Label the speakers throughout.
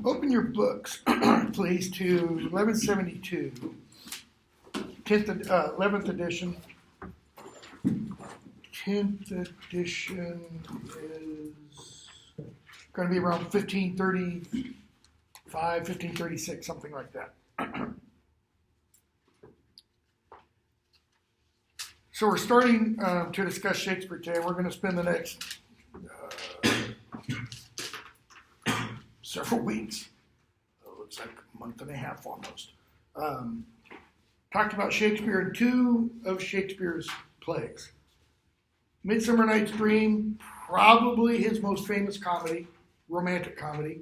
Speaker 1: Open your books, please, to 1172, 11th edition. 10th edition is going to be around 1535, 1536, something like that. So we're starting to discuss Shakespeare today. We're going to spend the next several weeks, looks like a month and a half almost, talked about Shakespeare and two of Shakespeare's plays. Midsummer Night's Dream, probably his most famous comedy, romantic comedy.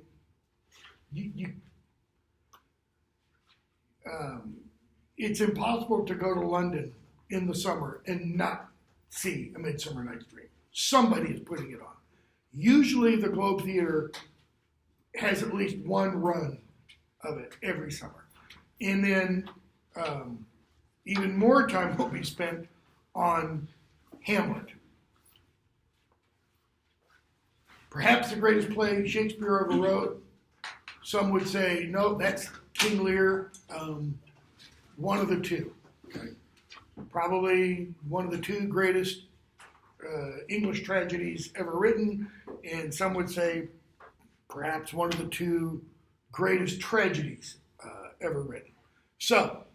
Speaker 1: It's impossible to go to London in the summer and not see A Midsummer Night's Dream. Somebody is putting it on. Usually the Globe Theater has at least one run of it every summer. And then even more time will be spent on Hamlet. Perhaps the greatest play Shakespeare ever wrote. Some would say, no, that's King Lear. One of the two. Okay. Probably one of the two greatest English tragedies ever written, and some would say perhaps one of the two greatest tragedies ever written. So,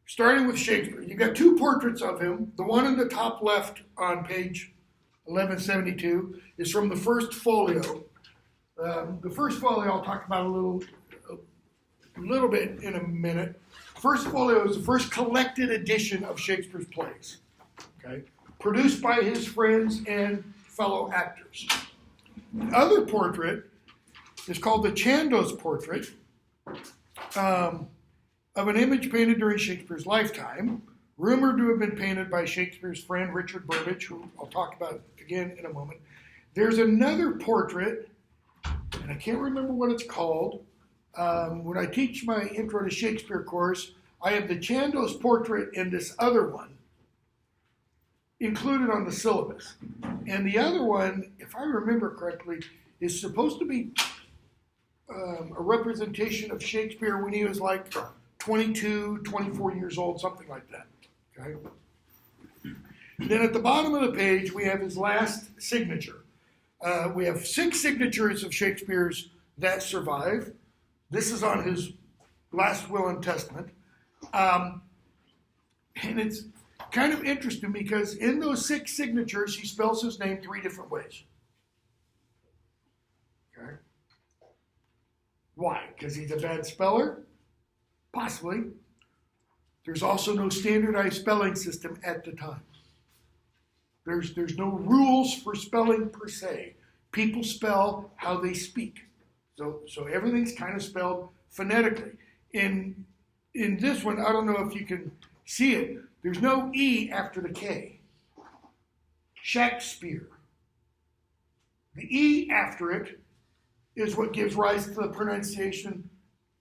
Speaker 1: starting with Shakespeare, you've got two portraits of him. The one in the top left on page 1172 is from the first folio. The first folio I'll talk about a little bit in a minute. First folio is the first collected edition of Shakespeare's plays, okay, produced by his friends and fellow actors. The other portrait is called the Chandos portrait of an image painted during Shakespeare's lifetime, rumored to have been painted by Shakespeare's friend Richard Burbage, who I'll talk about again in a moment. There's another portrait, and I can't remember what it's called. When I teach my Intro to Shakespeare course, I have the Chandos portrait and this other one included on the syllabus. And the other one, if I remember correctly, is supposed to be a representation of Shakespeare when he was like 22, 24 years old, something like that. Okay. Then at the bottom of the page, we have his last signature. We have 6 signatures of Shakespeare's that survive. This is on his last will and testament. And it's kind of interesting because in those 6 signatures, he spells his name 3 different ways. Okay. Why? Because he's a bad speller? Possibly. There's also no standardized spelling system at the time. There's no rules for spelling per se. People spell how they speak. So everything's kind of spelled phonetically. In this one, I don't know if you can see it, there's no E after the K. Shakespeare. The E after it is what gives rise to the pronunciation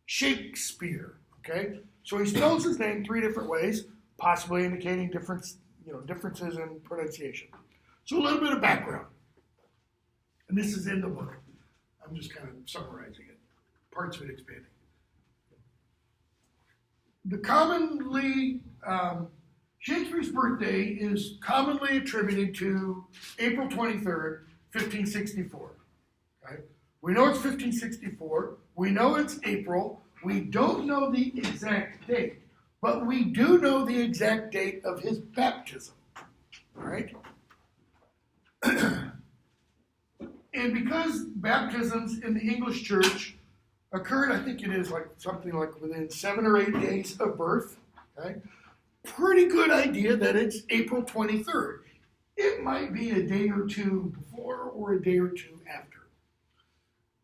Speaker 1: Shakespeare. Okay? So he spells his name 3 different ways, possibly indicating differences in pronunciation. So a little bit of background. And this is in the book. I'm just kind of summarizing it. Parts of it expanding. Shakespeare's birthday is commonly attributed to April 23rd, 1564. Okay? We know it's 1564. We know it's April. We don't know the exact date, but we do know the exact date of his baptism. All right? And because baptisms in the English church occurred, I think it is like something like within 7 or 8 days of birth, okay? Pretty good idea that it's April 23rd. It might be a day or two before or a day or two after.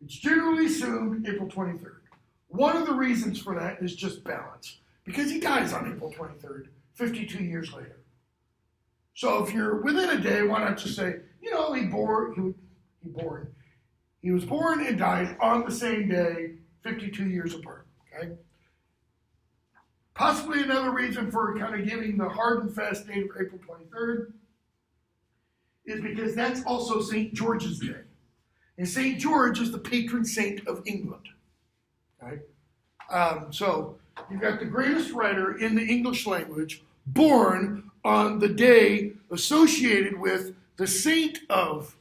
Speaker 1: It's generally assumed April 23rd. One of the reasons for that is just balance, because he dies on April 23rd, 52 years later. So if you're within a day, why not just say, he was born and died on the same day, 52 years apart. Okay? Possibly another reason for kind of giving the hard and fast date of April 23rd is because that's also St. George's Day. And St. George is the patron saint of England. Okay? So you've got the greatest writer in the English language born on the day associated with the saint of,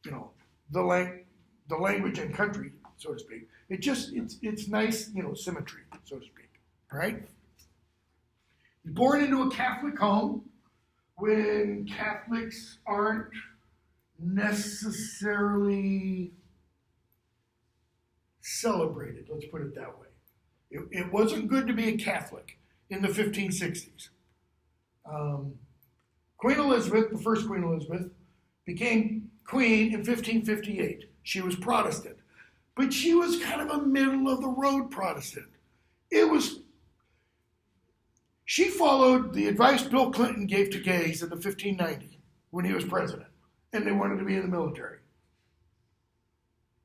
Speaker 1: the language and country, so to speak. It's nice, symmetry, so to speak, right? He's born into a Catholic home when Catholics aren't necessarily celebrated, let's put it that way. It wasn't good to be a Catholic in the 1560s. Queen Elizabeth, the first Queen Elizabeth, became queen in 1558. She was Protestant, but she was kind of a middle-of-the-road Protestant. She followed the advice Bill Clinton gave to gays in the 1590 when he was president, and they wanted to be in the military.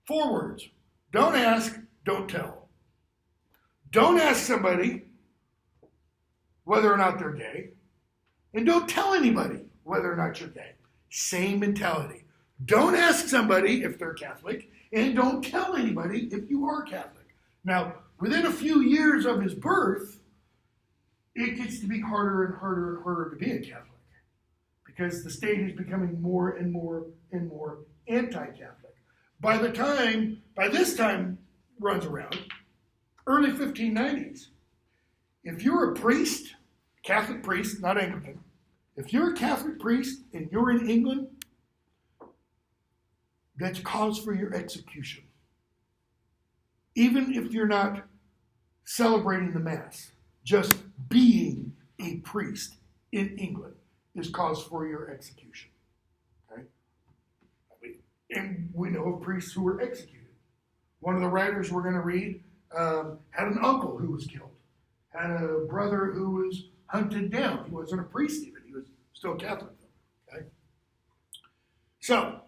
Speaker 1: 4 words: don't ask, don't tell. Don't ask somebody whether or not they're gay, and don't tell anybody whether or not you're gay. Same mentality. Don't ask somebody if they're Catholic, and don't tell anybody if you are Catholic. Now, within a few years of his birth, it gets to be harder and harder and harder to be a Catholic because the state is becoming more and more and more anti-Catholic. By this time runs around, early 1590s, if you're a priest, Catholic priest, not Anglican, if you're a Catholic priest and you're in England, that's cause for your execution. Even if you're not celebrating the Mass, just being a priest in England is cause for your execution. Okay? And we know of priests who were executed. One of the writers we're going to read had an uncle who was killed, had a brother who was hunted down. He wasn't a priest even. He was still Catholic. Okay? So,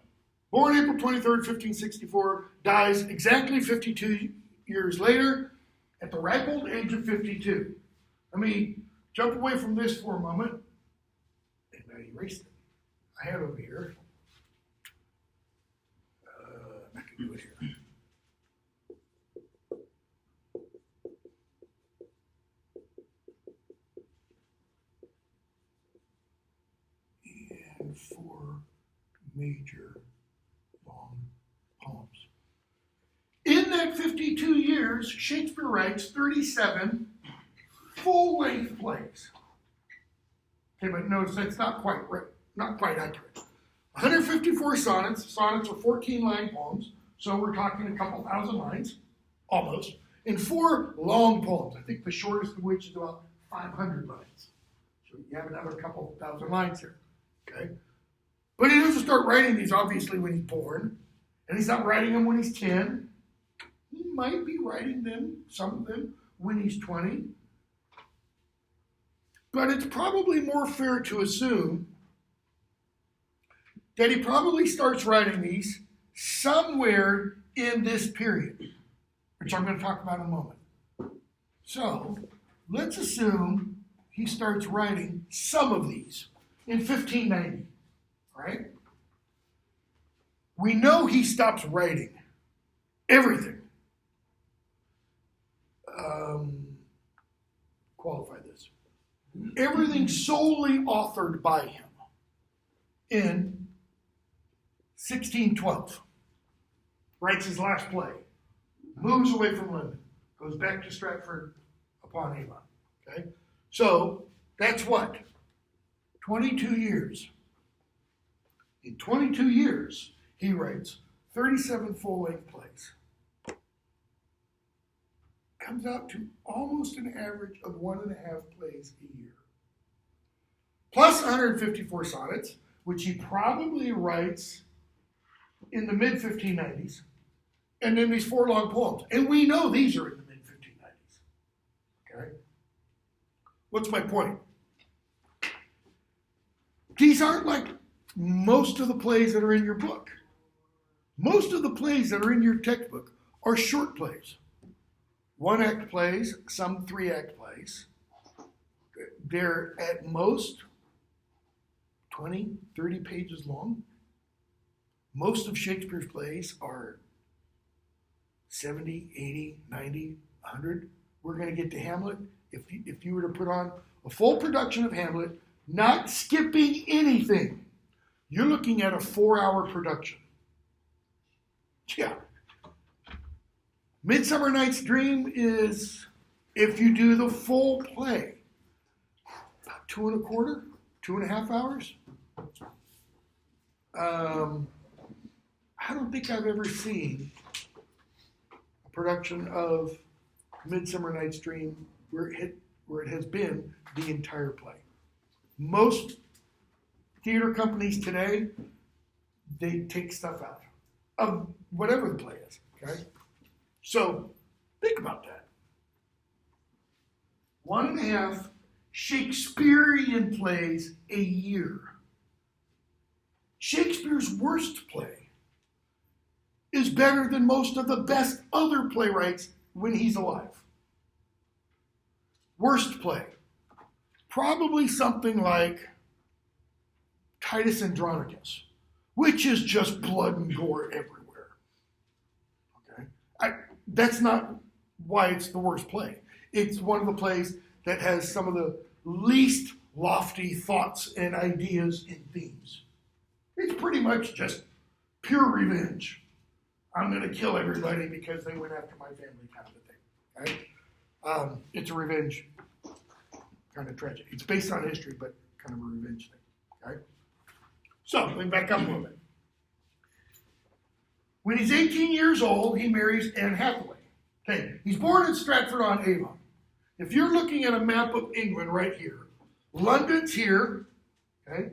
Speaker 1: born April 23rd, 1564, dies exactly 52 years later at the ripe old age of 52. Let me jump away from this for a moment. And I erased it. I had it over here. I can do it here. And 4 major long poems. In that 52 years, Shakespeare writes 37 full-length plays. Okay, but notice that's not quite accurate. 154 sonnets. Sonnets are 14-line poems, so we're talking a couple thousand lines, almost. And 4 long poems. I think the shortest of which is about 500 lines. So you have another couple thousand lines here. Okay, but he doesn't start writing these obviously when he's born, and he's not writing them when he's 10. He might be writing them, some of them, when he's 20. But it's probably more fair to assume that he probably starts writing these somewhere in this period, which I'm going to talk about in a moment. So let's assume he starts writing some of these in 1590, right? We know he stops writing everything. Qualify this. Everything solely authored by him in 1612. Writes his last play. Moves away from London. Goes back to Stratford upon Avon. Okay? So, that's what? 22 years. In 22 years, he writes 37 full-length plays. Comes out to almost an average of 1.5 plays a year. Plus 154 sonnets, which he probably writes in the mid-1590s, and then these 4 long poems. And we know these are in the mid-1590s. Okay? What's my point? These aren't like most of the plays that are in your book. Most of the plays that are in your textbook are short plays. 1-act plays, some 3-act plays. They're at most 20, 30 pages long. Most of Shakespeare's plays are 70, 80, 90, 100. We're going to get to Hamlet. If you were to put on a full production of Hamlet, not skipping anything, you're looking at a 4-hour production. Yeah. Midsummer Night's Dream is, if you do the full play, about 2.25, 2.5 hours. I don't think I've ever seen a production of Midsummer Night's Dream where it has been the entire play. Most theater companies today, they take stuff out of whatever the play is, okay? So think about that. 1.5 Shakespearean plays a year. Shakespeare's worst play is better than most of the best other playwrights when he's alive. Worst play, probably something like Titus Andronicus, which is just blood and gore everywhere. Okay, that's not why it's the worst play. It's one of the plays that has some of the least lofty thoughts and ideas and themes. It's pretty much just pure revenge. I'm going to kill everybody because they went after my family kind of a thing. Okay? It's a revenge kind of tragedy. It's based on history, but kind of a revenge thing. Okay? So, let me back up a little bit. When he's 18 years old, he marries Anne Hathaway. Okay, he's born in Stratford-on-Avon. If you're looking at a map of England right here, London's here, okay?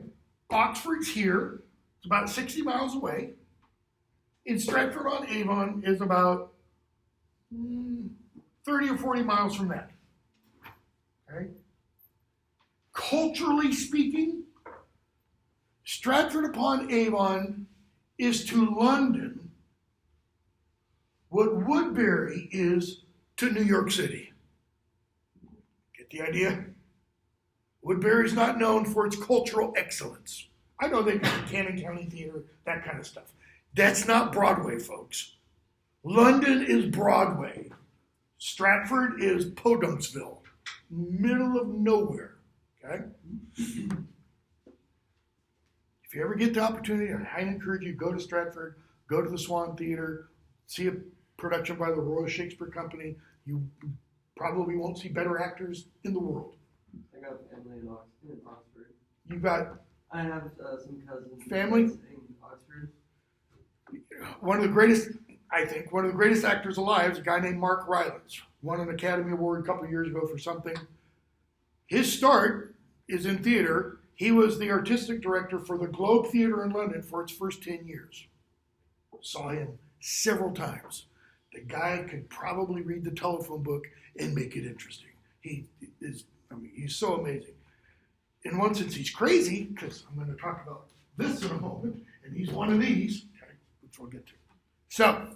Speaker 1: Oxford's here. It's about 60 miles away. In Stratford-on-Avon is about 30 or 40 miles from that. Okay? Culturally speaking, Stratford-upon-Avon is to London what Woodbury is to New York City. Get the idea? Woodbury's not known for its cultural excellence. I know they've got Cannon County Theater, that kind of stuff. That's not Broadway, folks. London is Broadway. Stratford is Podunksville, middle of nowhere. Okay? If you ever get the opportunity, I highly encourage you to go to Stratford, go to the Swan Theater, see a production by the Royal Shakespeare Company. You probably won't see better actors in the world.
Speaker 2: I got family in Oxford.
Speaker 1: You got
Speaker 2: I have some cousins.
Speaker 1: Family?
Speaker 2: In Oxford.
Speaker 1: one of the greatest actors alive is a guy named Mark Rylance. Won an Academy Award a couple of years ago for something. His start is in theater. He was the artistic director for the Globe Theatre in London for its first 10 years. Saw him several times. The guy could probably read the telephone book and make it interesting. He's so amazing. In one sense, he's crazy, because I'm going to talk about this in a moment, and he's one of these, okay, which we'll get to. So,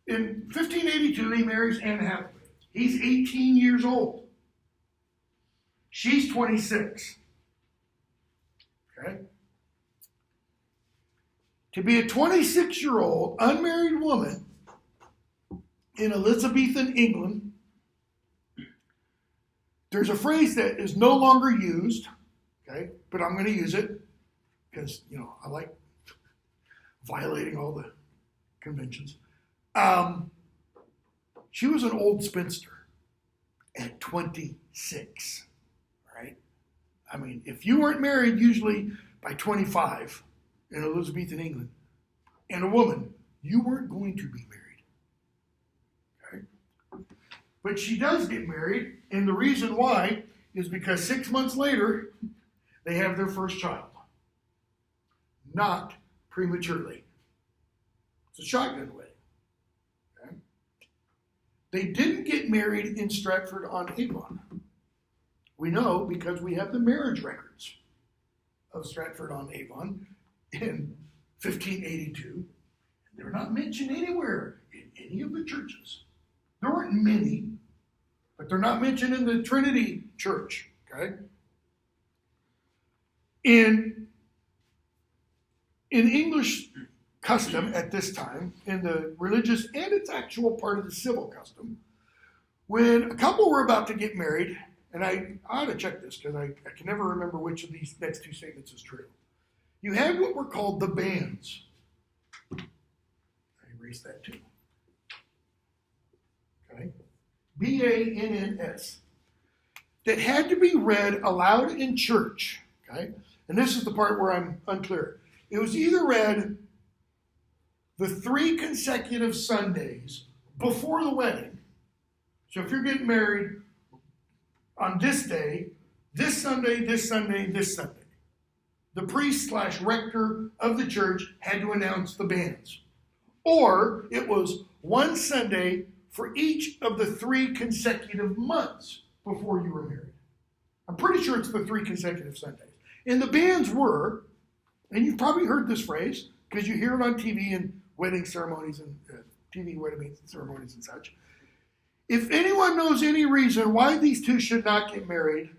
Speaker 1: in 1582, he marries Anne Hathaway. He's 18 years old. She's 26. Okay? To be a 26-year-old unmarried woman in Elizabethan England, there's a phrase that is no longer used, okay, but I'm going to use it because, I like violating all the conventions. She was an old spinster at 26, right? I mean, if you weren't married usually by 25 in Elizabethan England, and a woman, you weren't going to be married, okay? But she does get married, and the reason why is because 6 months later, they have their first child. Not prematurely. It's a shotgun wedding. Okay? They didn't get married in Stratford-on-Avon. We know because we have the marriage records of Stratford-on-Avon in 1582. They're not mentioned anywhere in any of the churches. There weren't many, but they're not mentioned in the Trinity Church. Okay? In English custom at this time in the religious and its actual part of the civil custom. When a couple were about to get married, and I ought to check this because I can never remember which of these next two statements is true. You had what were called the banns. I erase that too. Okay. B-A-N-N-S. That had to be read aloud in church. Okay. And this is the part where I'm unclear. It was either read the 3 consecutive Sundays before the wedding. So if you're getting married on this day, this Sunday, this Sunday, this Sunday, the priest/rector of the church had to announce the banns. Or it was one Sunday for each of the 3 consecutive months before you were married. I'm pretty sure it's the 3 consecutive Sundays. And the banns were, and you've probably heard this phrase because you hear it on TV and wedding ceremonies and TV wedding ceremonies and such. If anyone knows any reason why these two should not get married,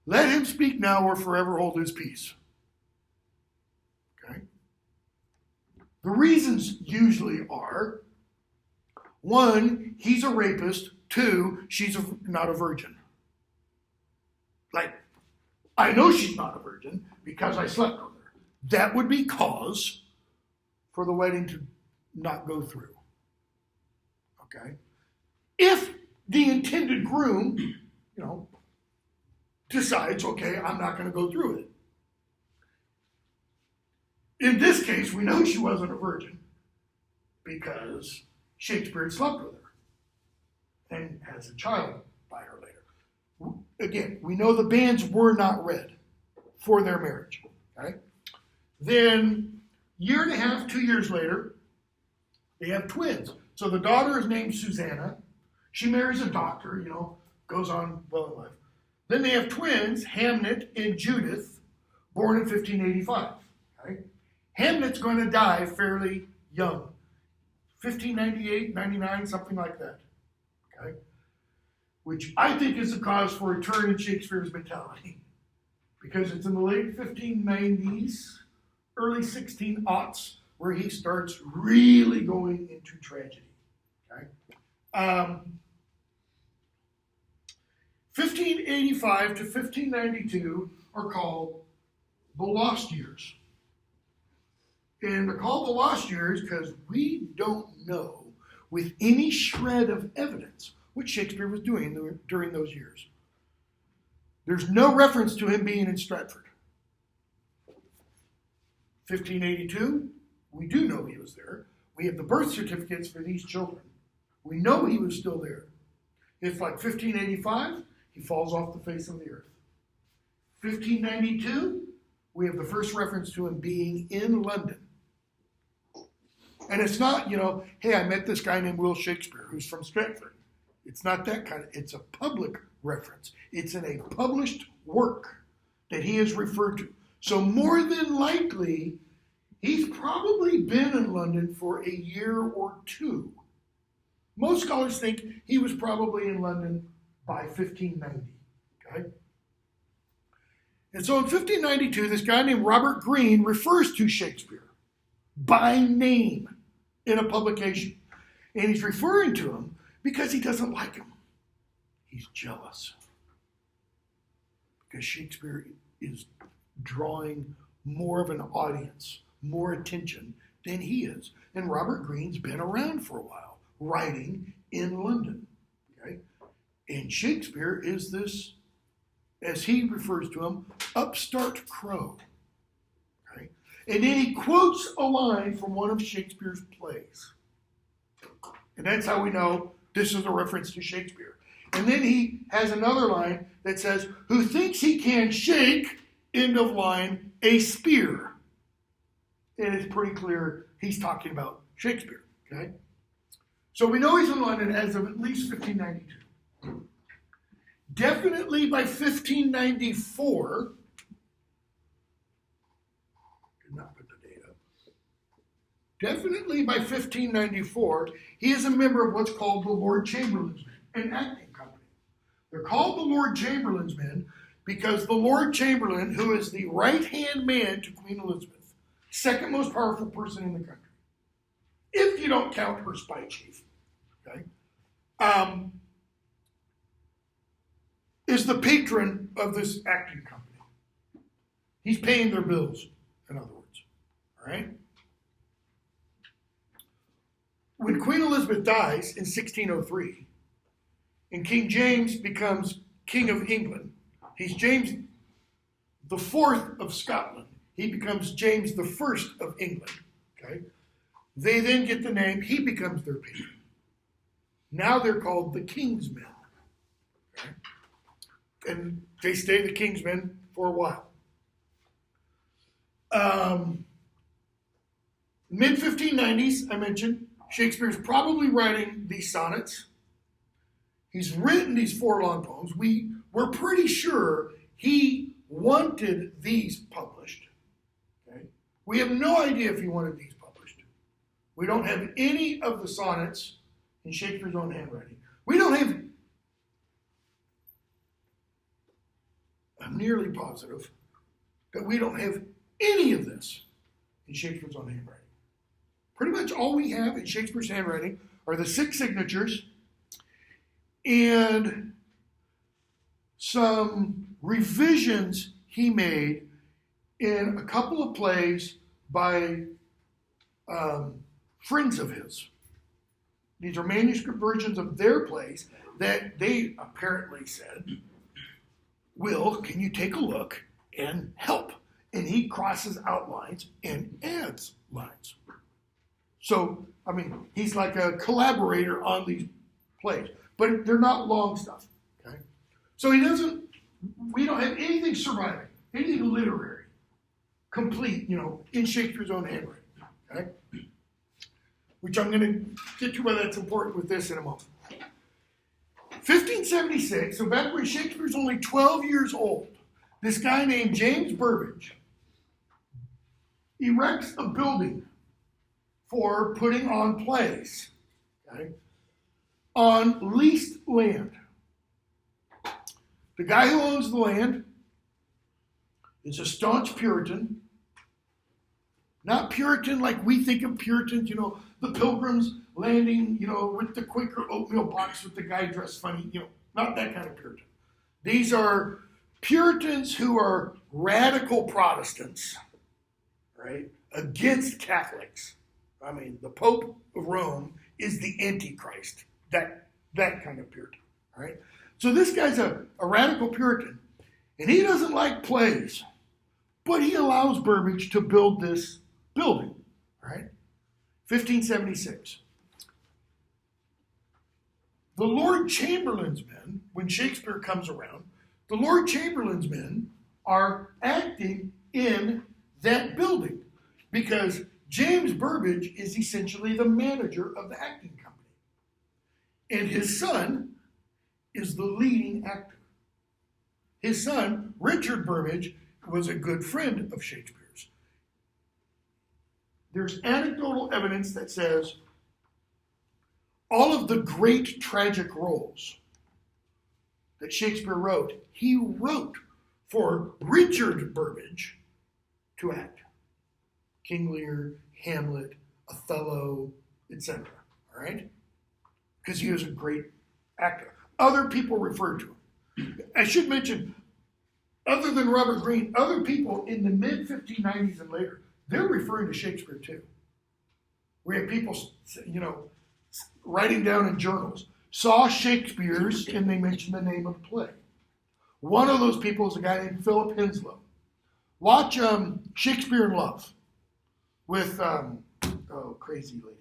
Speaker 1: let him speak now or forever hold his peace. Okay? The reasons usually are, 1, he's a rapist. 2, she's not a virgin. Like, I know she's not a virgin because I slept with her. That would be cause for the wedding to not go through. Okay? If the intended groom, decides, okay, I'm not going to go through it. In this case, we know she wasn't a virgin because Shakespeare had slept with her and has a child by her later. Again, we know the banns were not read for their marriage. Okay? Then, 1.5 years, 2 years later, they have twins. So the daughter is named Susanna. She marries a doctor, goes on well in life. Then they have twins, Hamnet and Judith, born in 1585. Okay? Hamnet's going to die fairly young, 1598, 99, something like that. Okay? Which I think is a cause for a turn in Shakespeare's mentality. Because it's in the late 1590s, early 1600s, where he starts really going into tragedy. Okay? 1585 to 1592 are called the Lost Years. And they're called the Lost Years because we don't know with any shred of evidence what Shakespeare was doing during those years. There's no reference to him being in Stratford. 1582, we do know he was there. We have the birth certificates for these children. We know he was still there. It's like 1585, he falls off the face of the earth. 1592, we have the first reference to him being in London. And it's not, hey, I met this guy named Will Shakespeare who's from Stratford. It's not that kind of, it's a public reference. It's in a published work that he is referred to. So more than likely, he's probably been in London for a year or 2. Most scholars think he was probably in London by 1590. Okay? And so in 1592, this guy named Robert Greene refers to Shakespeare by name in a publication. And he's referring to him because he doesn't like him. He's jealous. Because Shakespeare is drawing more of an audience, more attention than he is. And Robert Greene's been around for a while, writing in London. Okay? And Shakespeare is this, as he refers to him, upstart crow. Okay? And then he quotes a line from one of Shakespeare's plays. And that's how we know this is a reference to Shakespeare. And then he has another line that says, who thinks he can shake, end of line, a spear. And it's pretty clear he's talking about Shakespeare. Okay? So we know he's in London as of at least 1592. Definitely by 1594, did not put the date up. Definitely by 1594, he is a member of what's called the Lord Chamberlain's Men, an acting company. They're called the Lord Chamberlain's Men because the Lord Chamberlain, who is the right-hand man to Queen Elizabeth, second most powerful person in the country, if you don't count her spy chief, okay, is the patron of this acting company. He's paying their bills, in other words. All right? When Queen Elizabeth dies in 1603, and King James becomes King of England, he's James the Fourth of Scotland. He becomes James the First of England. Okay? They then get the name, he becomes their patron. Now they're called the King's Men. Okay? And they stay the King's Men for a while. Mid-1590s, I mentioned, Shakespeare's probably writing these sonnets. He's written these 4 long poems. We're pretty sure he wanted these published. Okay? We have no idea if he wanted these published. We don't have any of the sonnets in Shakespeare's own handwriting. We don't have, I'm nearly positive, that we don't have any of this in Shakespeare's own handwriting. Pretty much all we have in Shakespeare's handwriting are the 6 signatures and some revisions he made in a couple of plays by friends of his. These are manuscript versions of their plays that they apparently said, Will, can you take a look and help? And he crosses out lines and adds lines. So, I mean, he's like a collaborator on these plays, but they're not long stuff, okay? So we don't have anything surviving, anything literary, complete, in Shakespeare's own handwriting, okay? Which I'm going to get to why that's important with this in a moment. 1576, so back when Shakespeare's only 12 years old, this guy named James Burbage erects a building for putting on plays, okay, on leased land. The guy who owns the land is a staunch Puritan. Not Puritan like we think of Puritans, the Pilgrims landing, with the Quaker oatmeal box with the guy dressed funny, not that kind of Puritan. These are Puritans who are radical Protestants, right, against Catholics. I mean, the Pope of Rome is the Antichrist, that kind of Puritan, all right? So this guy's a radical Puritan, and he doesn't like plays, but he allows Burbage to build this building, all right? 1576. The Lord Chamberlain's men, when Shakespeare comes around, the Lord Chamberlain's men are acting in that building because James Burbage is essentially the manager of the acting company. And his son is the leading actor. His son, Richard Burbage, was a good friend of Shakespeare's. There's anecdotal evidence that says all of the great tragic roles that Shakespeare wrote, he wrote for Richard Burbage to act. King Lear, Hamlet, Othello, etc. All right? Because he was a great actor. Other people referred to him. I should mention, other than Robert Greene, other people in the mid-1590s and later, they're referring to Shakespeare too. We have people, writing down in journals, saw Shakespeare's, and they mentioned the name of the play. One of those people is a guy named Philip Henslowe. Watch Shakespeare in Love with, crazy lady.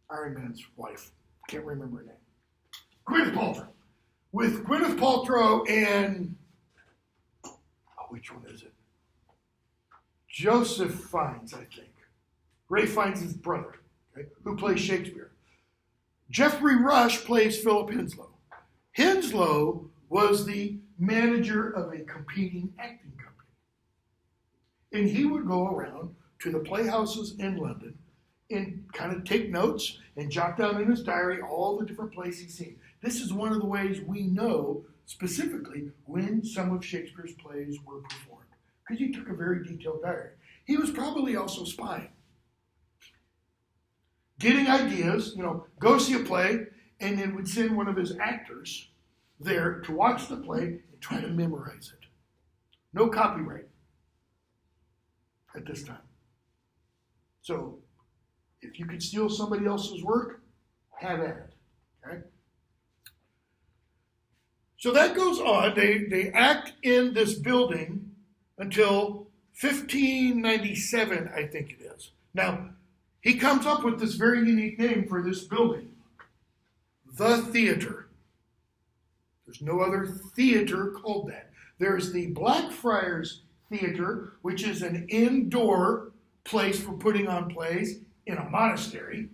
Speaker 1: Iron Man's wife. Can't remember her name. Gwyneth Paltrow. With Gwyneth Paltrow and, which one is it? Joseph Fiennes, I think. Ray Fiennes' brother, okay, who plays Shakespeare. Geoffrey Rush plays Philip Henslowe. Henslowe was the manager of a competing acting company. And he would go around to the playhouses in London and kind of take notes and jot down in his diary all the different plays he's seen. This is one of the ways we know specifically when some of Shakespeare's plays were performed, because he took a very detailed diary. He was probably also spying. Getting ideas, go see a play, and then would send one of his actors there to watch the play and try to memorize it. No copyright at this time. So, if you could steal somebody else's work, have at it. Okay? So that goes on. They act in this building until 1597, I think it is. Now, he comes up with this very unique name for this building, the Theater. There's no other theater called that. There's the Blackfriars Theater, which is an indoor place for putting on plays in a monastery,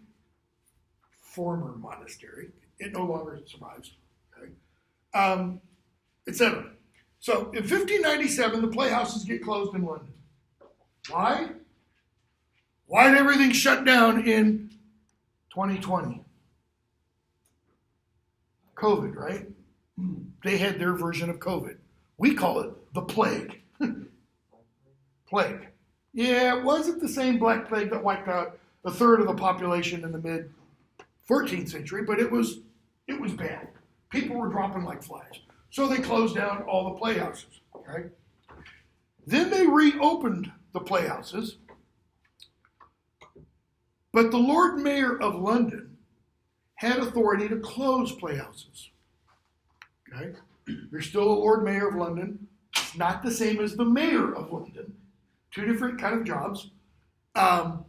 Speaker 1: former monastery. It no longer survives, okay? Etc. So in 1597, the playhouses get closed in London. Why? Why did everything shut down in 2020? COVID, right? They had their version of COVID. We call it the plague. Plague. Yeah, it wasn't the same Black Plague that wiped out a third of the population in the mid 14th century, but it was bad. People were dropping like flies. So they closed down all the playhouses. Okay? Then they reopened the playhouses, but the Lord Mayor of London had authority to close playhouses. Okay? There's still a Lord Mayor of London. It's not the same as the Mayor of London. Two different kind of jobs. The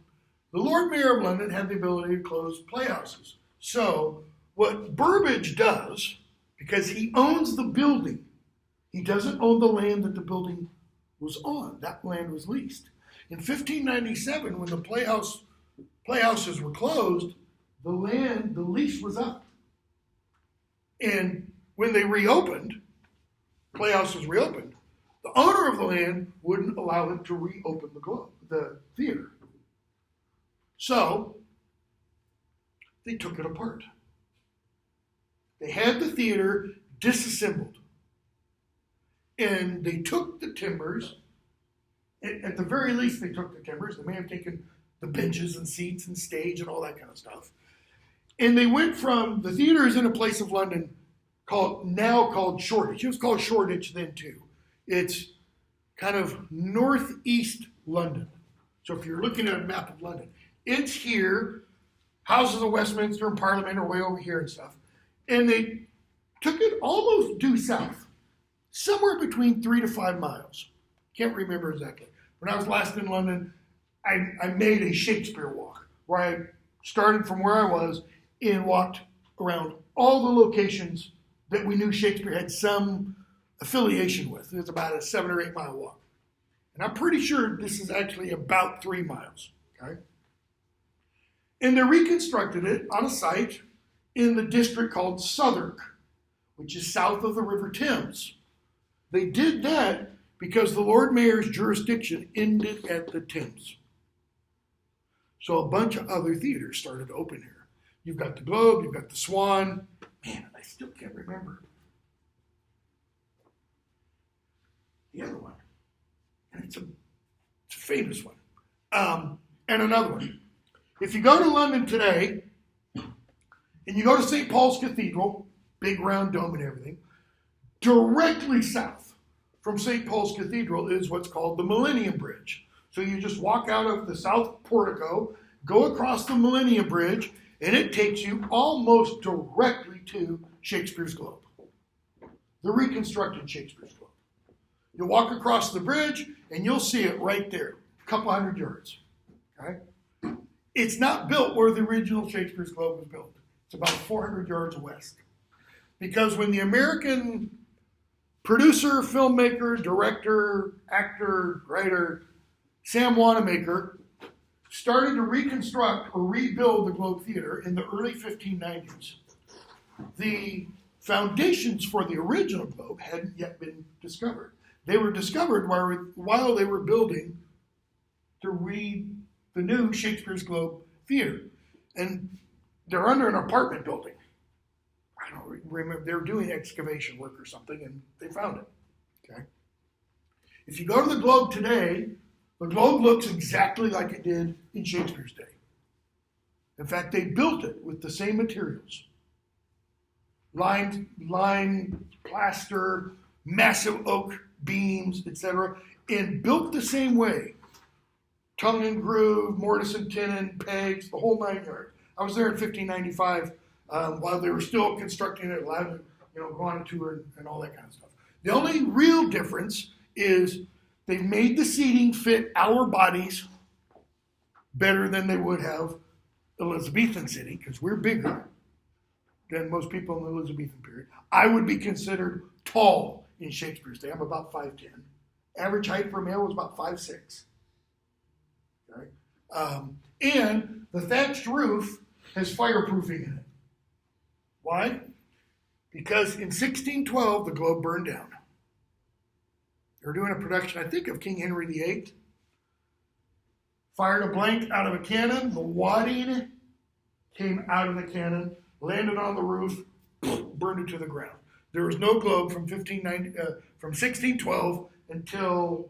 Speaker 1: Lord Mayor of London had the ability to close playhouses. So what Burbage does, because he owns the building, he doesn't own the land that the building was on. That land was leased. In 1597, when the playhouses were closed, the lease was up. And when they playhouses reopened, the owner of the land wouldn't allow him to reopen the theater. So they took it apart. They had the theater disassembled. And they took the timbers. At the very least, they took the timbers. They may have taken the benches and seats and stage and all that kind of stuff. And they went from, the theater is in a place of London now called Shoreditch. It was called Shoreditch then too. It's kind of northeast London. So if you're looking at a map of London, it's here. Houses of Westminster and Parliament are way over here and stuff. And they took it almost due south, somewhere between 3 to 5 miles. Can't remember exactly. When I was last in London, I made a Shakespeare Walk, where I started from where I was and walked around all the locations that we knew Shakespeare had some affiliation with. It was about a 7 or 8 mile walk. And I'm pretty sure this is actually about 3 miles, okay? And they reconstructed it on a site in the district called Southwark, which is south of the River Thames. They did that because the Lord Mayor's jurisdiction ended at the Thames. So a bunch of other theaters started to open here. You've got the Globe, you've got the Swan. Man, I still can't remember the other one. And it's a famous one. And another one. If you go to London today, and you go to St. Paul's Cathedral, big round dome and everything, directly south from St. Paul's Cathedral is what's called the Millennium Bridge. So you just walk out of the south portico, go across the Millennium Bridge, and it takes you almost directly to Shakespeare's Globe, the reconstructed Shakespeare's Globe. You walk across the bridge, and you'll see it right there, a couple hundred yards. Okay? It's not built where the original Shakespeare's Globe was built. It's about 400 yards west. Because when the American producer, filmmaker, director, actor, writer, Sam Wanamaker started to reconstruct or rebuild the Globe Theater in the early 1590s, the foundations for the original Globe hadn't yet been discovered. They were discovered while they were building the new Shakespeare's Globe Theater. And they're under an apartment building. I don't remember. They were doing excavation work or something, and they found it. Okay. If you go to the Globe today, the Globe looks exactly like it did in Shakespeare's day. In fact, they built it with the same materials. Lime, plaster, massive oak beams, etc., and built the same way. Tongue and groove, mortise and tenon, pegs, the whole 9 yards. I was there in 1595 while they were still constructing it, allowed to, go on a tour and all that kind of stuff. The only real difference is they made the seating fit our bodies better than they would have Elizabethan seating, because we're bigger than most people in the Elizabethan period. I would be considered tall in Shakespeare's day. I'm about 5'10". Average height for a male was about 5'6". Okay? And the thatched roof has fireproofing in it. Why? Because in 1612, the Globe burned down. They were doing a production, I think, of King Henry VIII. Fired a blank out of a cannon. The wadding came out of the cannon, landed on the roof, burned it to the ground. There was no Globe from 1612 until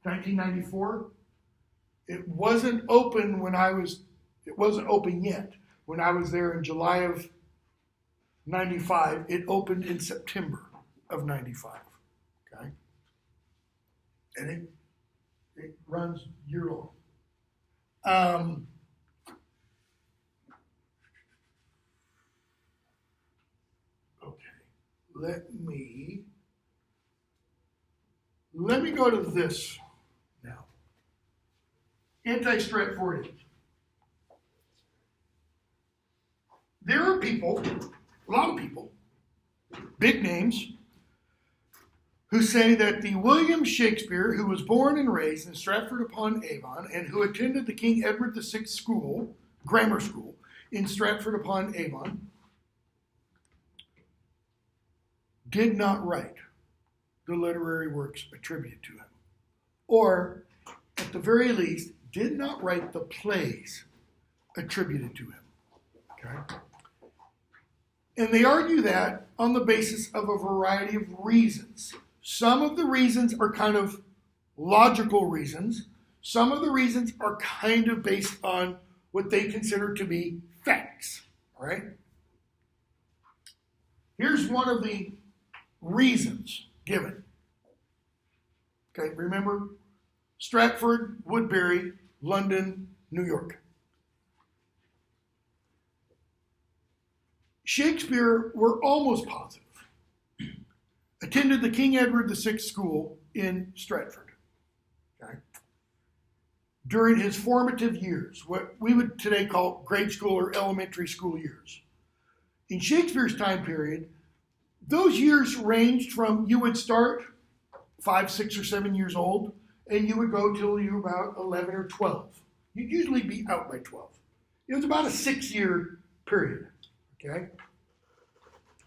Speaker 1: 1994. It wasn't open yet. When I was there in July of 95, it opened in September of 95. Okay? And it runs year long. Okay, let me go to this now. Anti-Stratfordian. There are people, a lot of people, big names, who say that the William Shakespeare, who was born and raised in Stratford-upon-Avon and who attended the King Edward VI school, grammar school, in Stratford-upon-Avon, did not write the literary works attributed to him. Or, at the very least, did not write the plays attributed to him. Okay? And they argue that on the basis of a variety of reasons. Some of the reasons are kind of logical reasons. Some of the reasons are kind of based on what they consider to be facts. All right? Here's one of the reasons given. Okay, remember? Stratford, Woodbury, London, New York. Shakespeare, we're almost positive, attended the King Edward VI school in Stratford. Okay? During his formative years, what we would today call grade school or elementary school years. In Shakespeare's time period, those years ranged from you would start 5, 6, or 7 years old, and you would go till you were about 11 or 12. You'd usually be out by 12. It was about a 6-year period. Okay?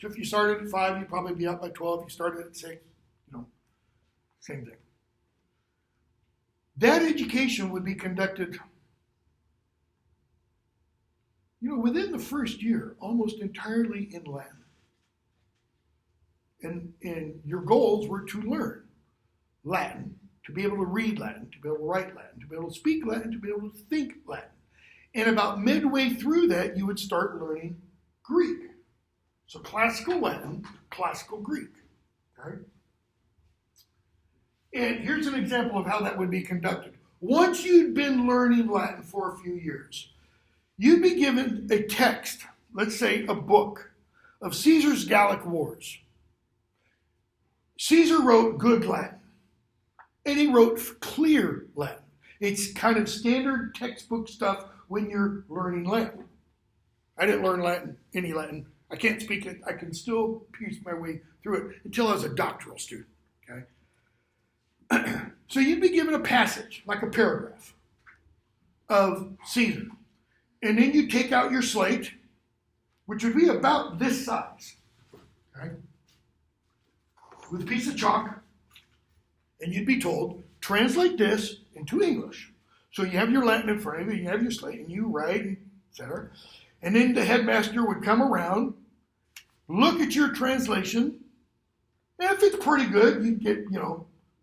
Speaker 1: So if you started at 5, you'd probably be out by 12. If you started at 6, same thing. That education would be conducted, within the first year, almost entirely in Latin. And your goals were to learn Latin, to be able to read Latin, to be able to write Latin, to be able to speak Latin, to be able to think Latin. And about midway through that, you would start learning Greek. So classical Latin, classical Greek. Okay? And here's an example of how that would be conducted. Once you'd been learning Latin for a few years, you'd be given a text, let's say a book, of Caesar's Gallic Wars. Caesar wrote good Latin, and he wrote clear Latin. It's kind of standard textbook stuff when you're learning Latin. I didn't learn Latin, any Latin. I can't speak it. I can still piece my way through it until I was a doctoral student. Okay. So you'd be given a passage, like a paragraph, of Caesar. And then you take out your slate, which would be about this size, okay, with a piece of chalk, and you'd be told, translate this into English. So you have your Latin in front of you, you have your slate, and you write, etc. And then the headmaster would come around, look at your translation, and if it's pretty good, you'd get,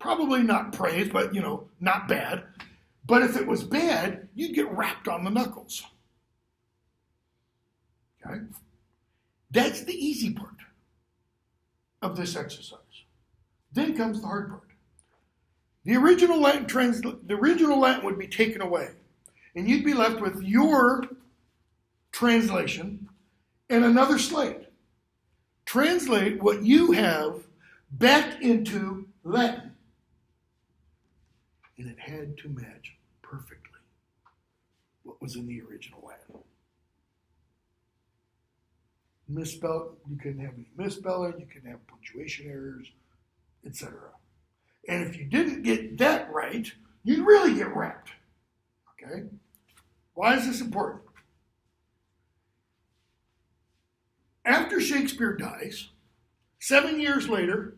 Speaker 1: probably not praise, but not bad. But if it was bad, you'd get rapped on the knuckles. Okay? That's the easy part of this exercise. Then comes the hard part. The original Latin would be taken away, and you'd be left with your translation and another slate. Translate what you have back into Latin. And it had to match perfectly what was in the original Latin. Misspelled, you couldn't have any misspelling, you couldn't have punctuation errors, etc. And if you didn't get that right, you'd really get wrapped. Okay? Why is this important? After Shakespeare dies, 7 years later,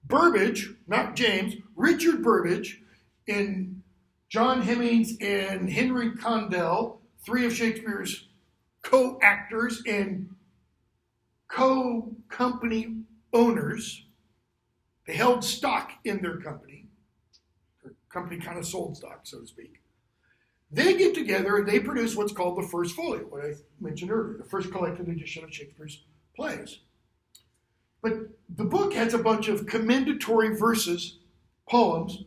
Speaker 1: Burbage, not James, Richard Burbage, and John Hemmings and Henry Condell, 3 of Shakespeare's co-actors and co-company owners, they held stock in their company. Their company kind of sold stock, so to speak. They get together and they produce what's called the first folio, what I mentioned earlier, the first collected edition of Shakespeare's plays. But the book has a bunch of commendatory verses, poems,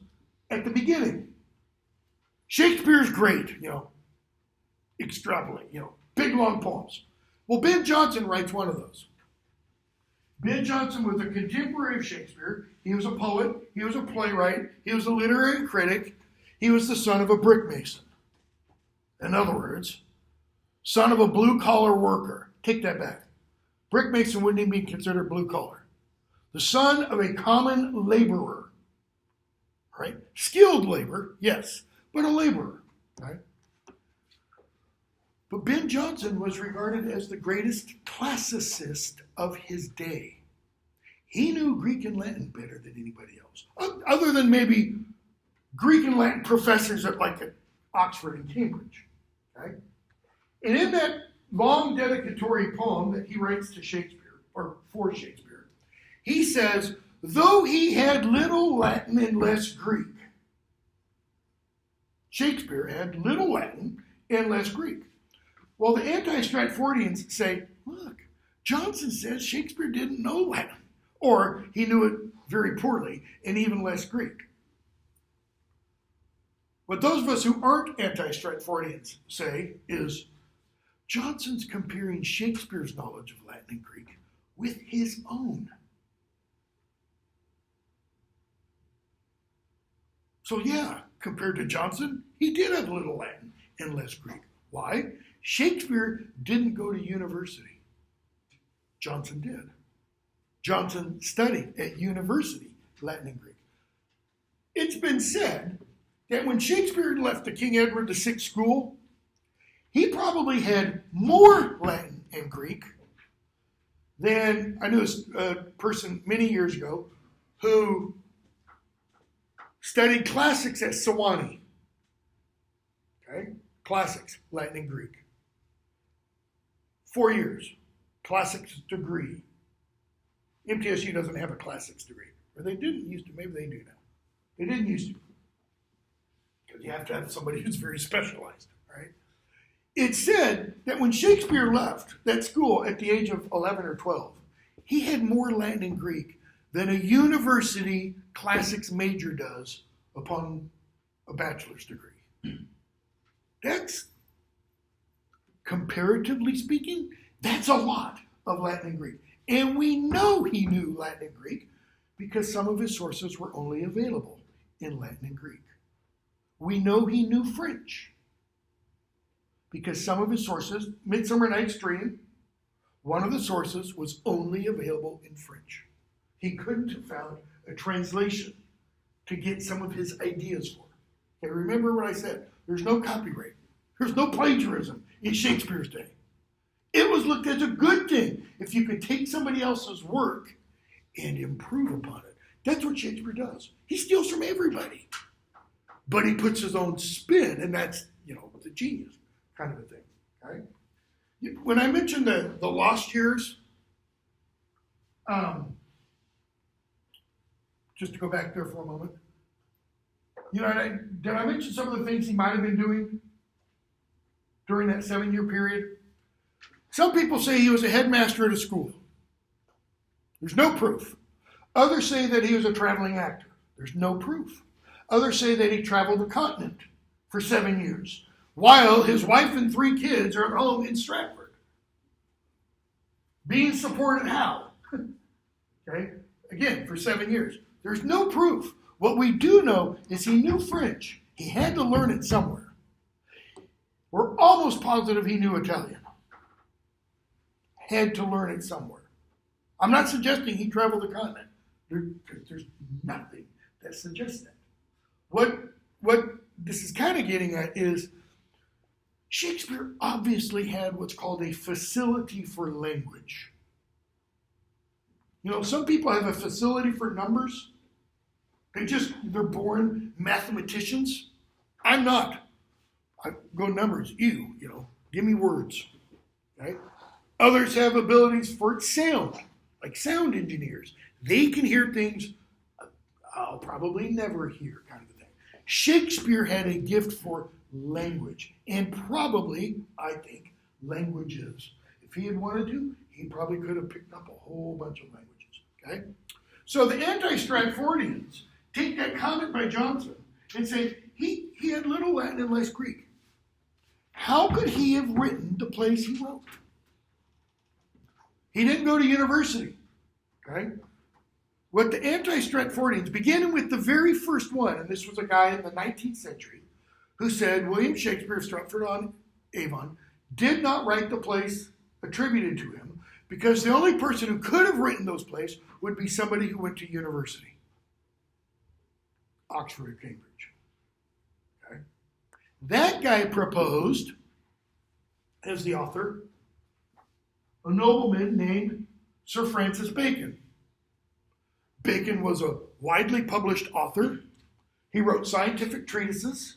Speaker 1: at the beginning. Shakespeare's great, extrapolate, big long poems. Well, Ben Jonson writes one of those. Ben Jonson was a contemporary of Shakespeare. He was a poet, he was a playwright, he was a literary critic, he was the son of a brick mason. In other words, son of a blue-collar worker. Take that back. Brick mason wouldn't even be considered blue-collar. The son of a common laborer. Right? Skilled labor, yes, but a laborer. Right? But Ben Jonson was regarded as the greatest classicist of his day. He knew Greek and Latin better than anybody else, other than maybe Greek and Latin professors at Oxford and Cambridge. Okay? And in that long dedicatory poem that he writes to Shakespeare, or for Shakespeare, he says, though he had little Latin and less Greek, Shakespeare had little Latin and less Greek. Well, the anti-Stratfordians say, look, Jonson says Shakespeare didn't know Latin, or he knew it very poorly and even less Greek. What those of us who aren't anti-Stratfordians say is, Jonson's comparing Shakespeare's knowledge of Latin and Greek with his own. So yeah, compared to Jonson, he did have little Latin and less Greek. Why? Shakespeare didn't go to university. Jonson did. Jonson studied at university Latin and Greek. It's been said that when Shakespeare left the King Edward VI school, he probably had more Latin and Greek than, I knew a person many years ago who studied classics at Sewanee. Okay? Classics, Latin and Greek. 4 years. Classics degree. MTSU doesn't have a classics degree. Or they didn't used to. Maybe they do now. They didn't used to. Because you have to have somebody who's very specialized, right? It said that when Shakespeare left that school at the age of 11 or 12, he had more Latin and Greek than a university classics major does upon a bachelor's degree. That's, comparatively speaking, that's a lot of Latin and Greek. And we know he knew Latin and Greek because some of his sources were only available in Latin and Greek. We know he knew French because some of his sources, Midsummer Night's Dream, one of the sources was only available in French. He couldn't have found a translation to get some of his ideas for. Okay, remember what I said. There's no copyright. There's no plagiarism in Shakespeare's day. It was looked as a good thing if you could take somebody else's work and improve upon it. That's what Shakespeare does. He steals from everybody. But he puts his own spin, and that's, the genius kind of a thing. Okay? When I mentioned the lost years, just to go back there for a moment, You know, did I mention some of the things he might have been doing during that 7-year period? Some people say he was a headmaster at a school. There's no proof. Others say that he was a traveling actor. There's no proof. Others say that he traveled the continent for 7 years, while his wife and 3 kids are at home in Stratford. Being supported how? Okay, again, for 7 years. There's no proof. What we do know is he knew French. He had to learn it somewhere. We're almost positive he knew Italian. Had to learn it somewhere. I'm not suggesting he traveled the continent. There's nothing that suggests that. What this is kind of getting at is Shakespeare obviously had what's called a facility for language. You know, some people have a facility for numbers. They're born mathematicians. I'm not. I go numbers, you know, give me words. Right? Others have abilities for sound, like sound engineers. They can hear things I'll probably never hear, kind of a thing. Shakespeare had a gift for language, and probably, I think, languages. If he had wanted to, he probably could have picked up a whole bunch of languages. Okay? So the anti-Stratfordians take that comment by Johnson and say he had little Latin and less Greek. How could he have written the plays he wrote? He didn't go to university. Okay? What the anti-Stratfordians, beginning with the very first one, and this was a guy in the 19th century, who said William Shakespeare of Stratford-on-Avon did not write the plays attributed to him because the only person who could have written those plays would be somebody who went to university. Oxford or Cambridge. Okay? That guy proposed, as the author, a nobleman named Sir Francis Bacon. Bacon was a widely published author. He wrote scientific treatises.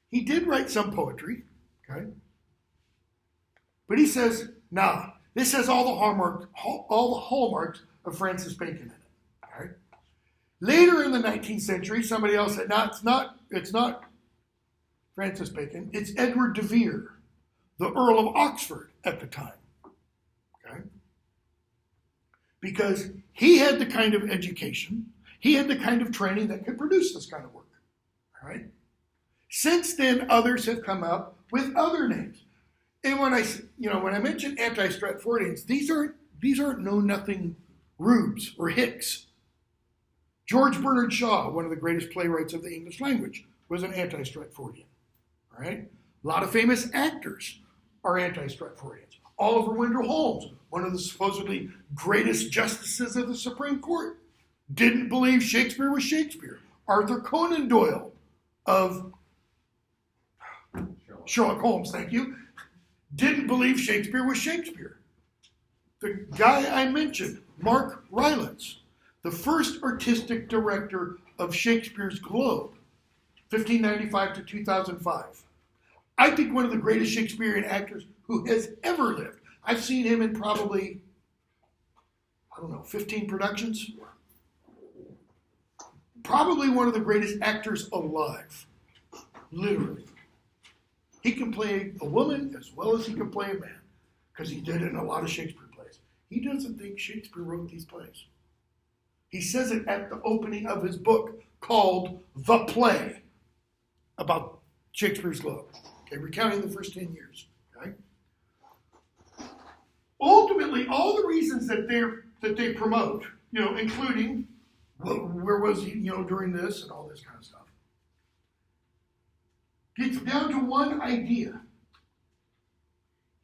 Speaker 1: He did write some poetry, okay? But he says, nah, this has all the hallmarks of Francis Bacon in it. Okay? Later in the 19th century, somebody else said, no, it's not Francis Bacon, it's Edward de Vere, the Earl of Oxford at the time. Okay? Because he had the kind of education, he had the kind of training that could produce this kind of work. All right? Since then, others have come up with other names. And when I mention anti-Stratfordians, these aren't know-nothing rubes or hicks. George Bernard Shaw, one of the greatest playwrights of the English language, was an anti-Stratfordian. All right? A lot of famous actors are anti-Stratfordians. Oliver Wendell Holmes, one of the supposedly greatest justices of the Supreme Court, didn't believe Shakespeare was Shakespeare. Arthur Conan Doyle of Sherlock Holmes, thank you, didn't believe Shakespeare was Shakespeare. The guy I mentioned, Mark Rylance, the first artistic director of Shakespeare's Globe, 1595 to 2005. I think one of the greatest Shakespearean actors who has ever lived. I've seen him in probably, 15 productions. Probably one of the greatest actors alive, literally. He can play a woman as well as he can play a man, because he did it in a lot of Shakespeare plays. He doesn't think Shakespeare wrote these plays. He says it at the opening of his book called The Play, about Shakespeare's Globe, okay, recounting the first 10 years. Okay? Ultimately, all the reasons that they promote, including where was he, during this and all this kind of stuff, gets down to one idea.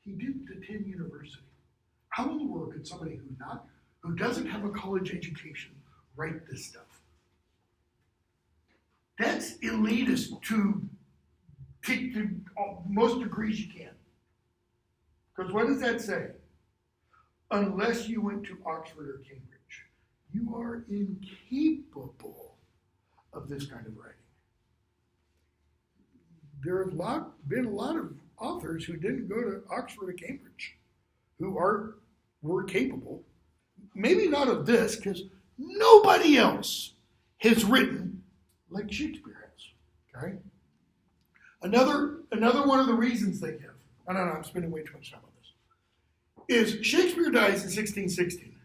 Speaker 1: He didn't attend university. How in the world could somebody who doesn't have a college education write this stuff? That's elitist to take the most degrees you can. Because what does that say? Unless you went to Oxford or Cambridge, you are incapable of this kind of writing. There have been a lot of authors who didn't go to Oxford or Cambridge who were capable. Maybe not of this, because nobody else has written like Shakespeare Okay? Another one of the reasons they give, I don't know, I'm spending way too much time on this, is Shakespeare dies in 1616.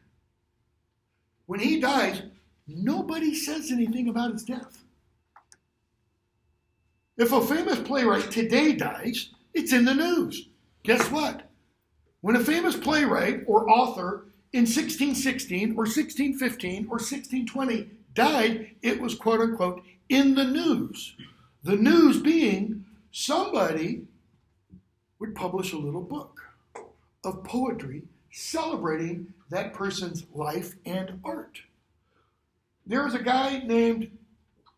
Speaker 1: When he dies, nobody says anything about his death. If a famous playwright today dies, it's in the news. Guess what? When a famous playwright or author in 1616 or 1615 or 1620 died, it was quote unquote in the news. The news being somebody would publish a little book of poetry celebrating that person's life and art. There was a guy named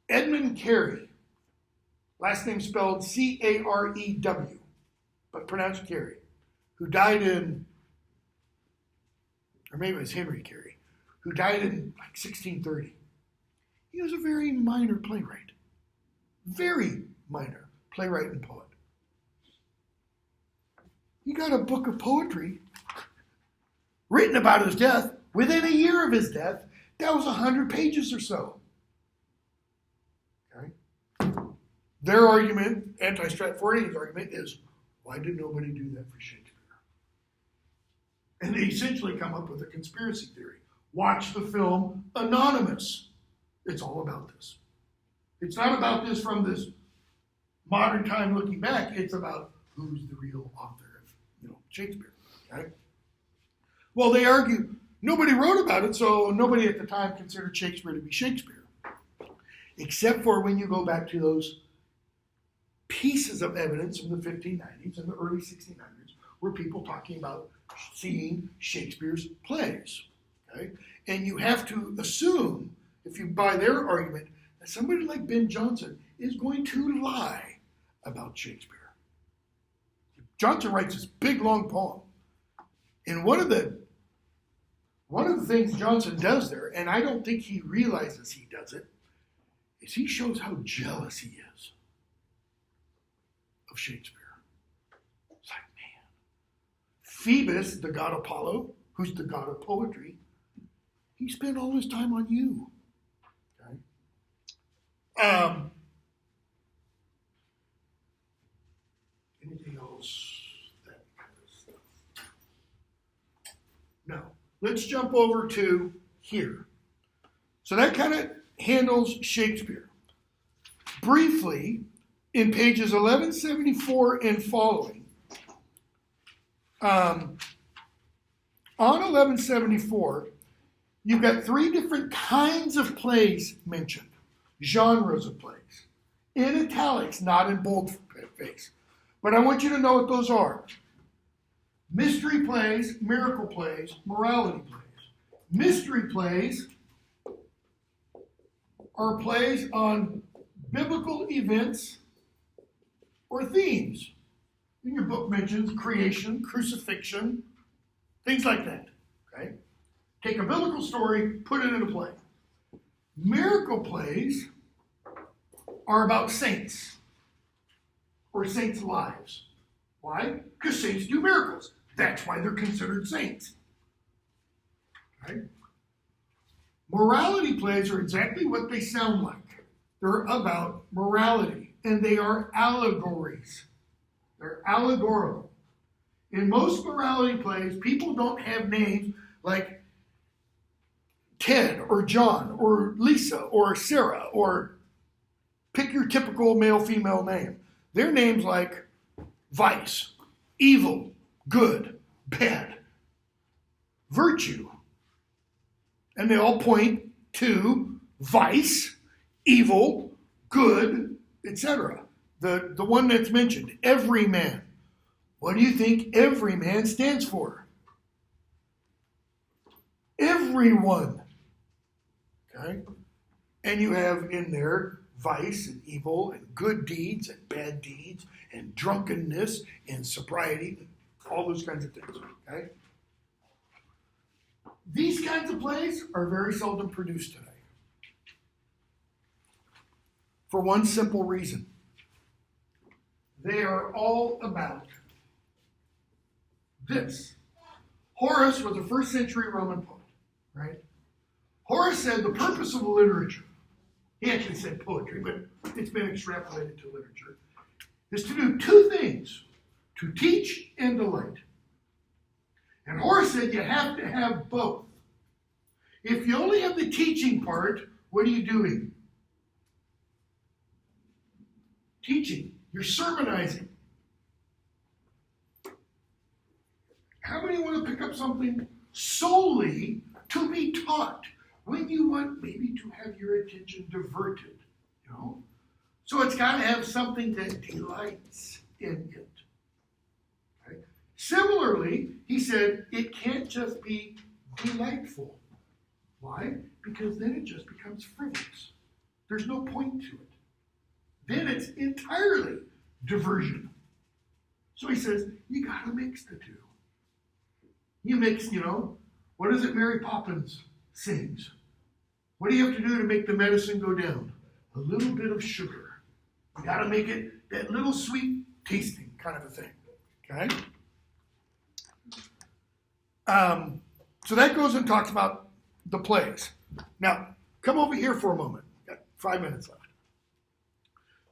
Speaker 1: Edmund Carey, last name spelled C-A-R-E-W, but pronounced Carey, who died in, or maybe it was Henry Carey, who died in like 1630. He was a very minor playwright. Very minor playwright and poet. He got a book of poetry written about his death within a year of his death. That was 100 pages or so. Okay? Their argument, anti-Stratfordian's argument, is why did nobody do that for Shakespeare? And they essentially come up with a conspiracy theory. Watch the film Anonymous. It's all about this. It's not about this from this modern time looking back. It's about who's the real author of Shakespeare. Okay? Well, they argue nobody wrote about it, so nobody at the time considered Shakespeare to be Shakespeare. Except for when you go back to those pieces of evidence from the 1590s and the early 1600s where people talking about seeing Shakespeare's plays. Okay? And you have to assume, if you buy their argument, that somebody like Ben Jonson is going to lie about Shakespeare. Jonson writes this big, long poem. And one of the things Jonson does there, and I don't think he realizes he does it, is he shows how jealous he is of Shakespeare. It's like, man. Phoebus, the god Apollo, who's the god of poetry, he spent all his time on you. Okay? Anything else? That kind of stuff. No. Let's jump over to here. So that kind of handles Shakespeare. Briefly, in pages 1174 and following, on 1174, you've got three different kinds of plays mentioned, genres of plays, in italics, not in boldface. But I want you to know what those are. Mystery plays, miracle plays, morality plays. Mystery plays are plays on biblical events or themes. In your book mentions creation, crucifixion, things like that. Okay? Take a biblical story, put it in a play. Miracle plays are about saints or saints' lives. Why? Because saints do miracles. That's why they're considered saints. Okay? Morality plays are exactly what they sound like. They're about morality, and they are allegories. They're allegorical. In most morality plays, people don't have names like Ted or John or Lisa or Sarah or pick your typical male-female name. They're names like vice, evil, good, bad, virtue. And they all point to vice, evil, good, etc. The one that's mentioned, every man. What do you think every man stands for? Everyone. Okay? And you have in there vice and evil and good deeds and bad deeds and drunkenness and sobriety, all those kinds of things. Okay? These kinds of plays are very seldom produced today. For one simple reason. They are all about this. Horace was a first century Roman poet, right? Horace said the purpose of literature he actually said poetry, but it's been extrapolated to literature, is to do two things, to teach and delight. And Horace said you have to have both. If you only have the teaching part, what are you doing? Teaching. You're sermonizing. How many want to pick up something solely to be taught when you want maybe to have your attention diverted? You know? So it's got to have something that delights in it. Okay? Similarly, he said it can't just be delightful. Why? Because then it just becomes frivolous. There's no point to it. Then it's entirely diversion. So he says, you got to mix the two. You mix, what is it Mary Poppins sings? What do you have to do to make the medicine go down? A little bit of sugar. You got to make it that little sweet tasting kind of a thing. Okay? So that goes and talks about the plays. Now, come over here for a moment. Got 5 minutes left.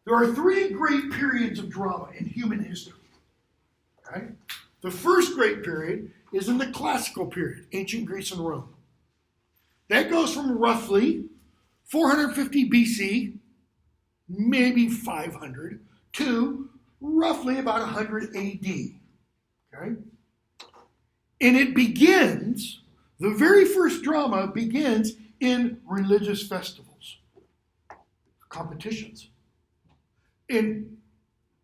Speaker 1: There are 3 great periods of drama in human history. Okay? The first great period is in the classical period, ancient Greece and Rome. That goes from roughly 450 BC, maybe 500, to roughly about 100 AD. Okay? And it begins, the very first drama begins in religious festivals, competitions. And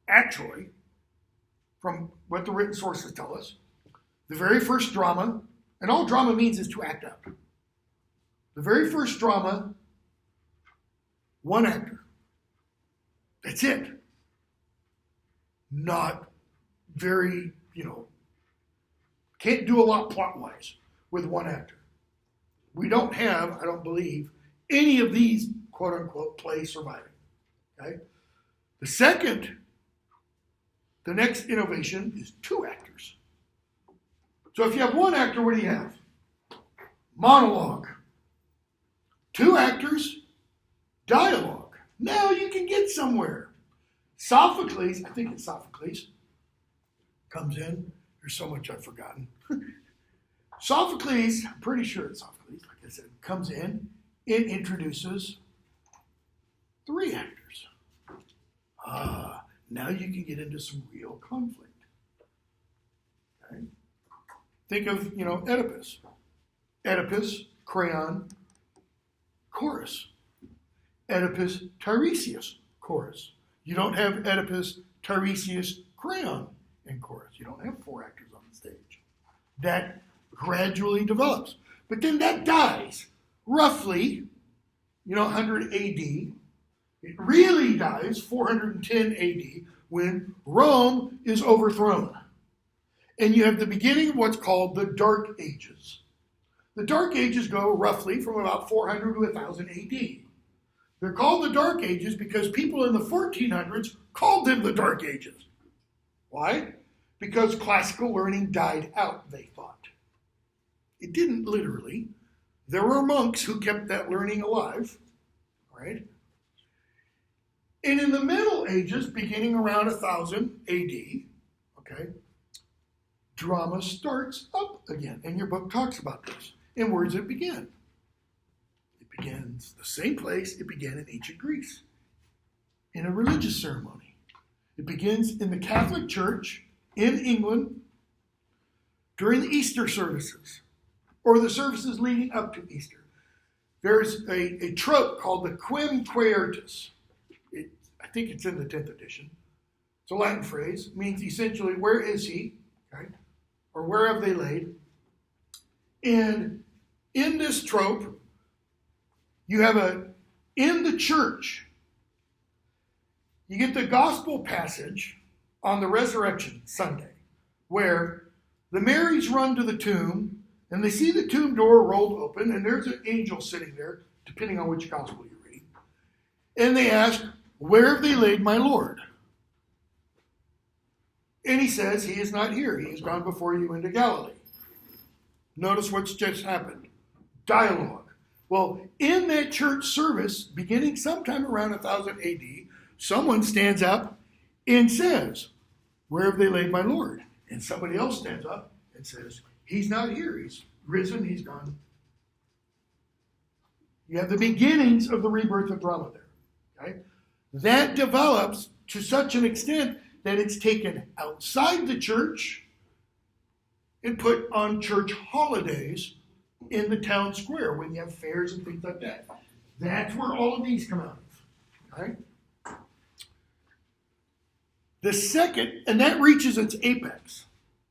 Speaker 1: actually, from what the written sources tell us, the very first drama, and all drama means is to act out. The very first drama, one actor. That's it. Not very, can't do a lot plot-wise with one actor. We don't have, I don't believe, any of these quote-unquote plays surviving. Okay? The next innovation is 2 actors. So if you have 1 actor, what do you have? Monologue. 2 actors, dialogue. Now you can get somewhere. Sophocles, I think it's Sophocles, comes in. There's so much I've forgotten. Sophocles, I'm pretty sure it's Sophocles, like I said, comes in and introduces 3 actors. Now you can get into some real conflict. Okay? Think of, Oedipus. Oedipus, Creon, chorus. Oedipus, Tiresias, chorus. You don't have Oedipus, Tiresias, Creon in chorus. You don't have 4 actors on the stage. That gradually develops. But then that dies. Roughly, 100 AD. It really dies 410 AD when Rome is overthrown. And you have the beginning of what's called the Dark Ages. The Dark Ages go roughly from about 400 to 1000 AD. They're called the Dark Ages because people in the 1400s called them the Dark Ages. Why? Because classical learning died out, they thought. It didn't literally. There were monks who kept that learning alive, right? And in the Middle Ages, beginning around 1000 AD, okay, drama starts up again. And your book talks about this. And where does it begin? It begins the same place it began in ancient Greece, in a religious ceremony. It begins in the Catholic Church in England during the Easter services, or the services leading up to Easter. There's a trope called the Quem Quaertus. I think it's in the 10th edition. It's a Latin phrase. It means essentially, where is he? Okay? Or where have they laid? And in this trope, you have in the church, you get the gospel passage on the resurrection Sunday, where the Marys run to the tomb, and they see the tomb door rolled open, and there's an angel sitting there, depending on which gospel you read. And they ask, where have they laid my Lord? And he says, he is not here. He has gone before you into Galilee. Notice what's just happened. Dialogue. Well, in that church service, beginning sometime around 1000 AD, someone stands up and says, "Where have they laid my Lord?" And somebody else stands up and says, "He's not here. He's risen. He's gone." You have the beginnings of the rebirth of drama there. Okay? That develops to such an extent that it's taken outside the church and put on church holidays in the town square when you have fairs and things like that. That's where all of these come out of. Okay? The second, and that reaches its apex.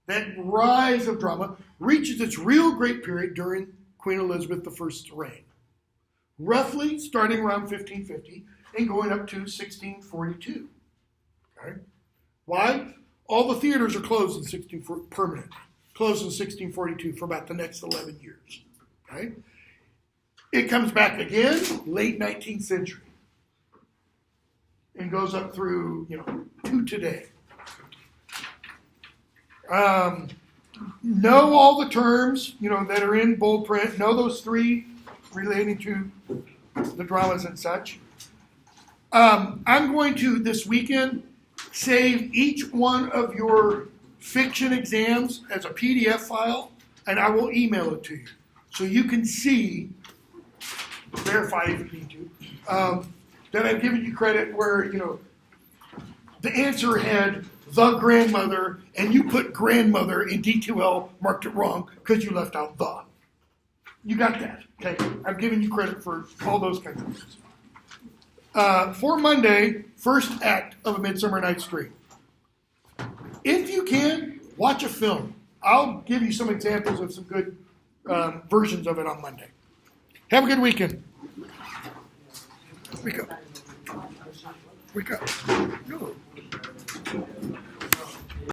Speaker 1: That rise of drama reaches its real great period during Queen Elizabeth I's reign. Roughly starting around 1550 and going up to 1642. Okay? Why? All the theaters are closed permanent. Closed in 1642 for about the next 11 years. Okay? It comes back again, late 19th century. And goes up through, to today. Know all the terms, that are in bold print. Know those three relating to the dramas and such. I'm going to, this weekend, save each one of your fiction exams as a PDF file, and I will email it to you. So you can see, verify if you need to, that I've given you credit where, the answer had the grandmother, and you put grandmother in D2L, marked it wrong because you left out the. You got that, okay? I've given you credit for all those kinds of things. For Monday, first act of A Midsummer Night's Dream. If you can, watch a film. I'll give you some examples of some good versions of it on Monday. Have a good weekend. Wake up. Wake up. No.